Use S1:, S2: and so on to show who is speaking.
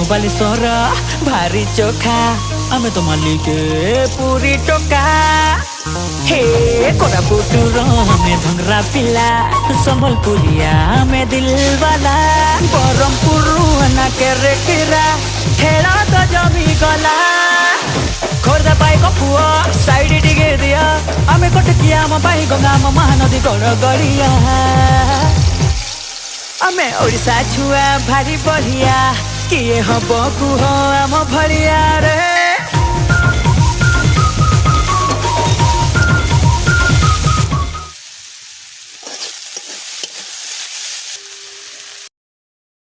S1: बालेश्वर भारी चोखा आमे तो मालिके पूरी टोका हे कोरापुटुर में धंगरा पिला संबलपुरिया में दिल वाला बरमपुर ना के रेकिरा खेला तो जमी गला खोर्दा पाई पुआ साइड टिके दिया आमे कटकिया म पाई गंगा म महानदी गड़ गड़िया आमे ओडिशा छुआ भारी बढ़िया किए हब कुह आम भलिया रे।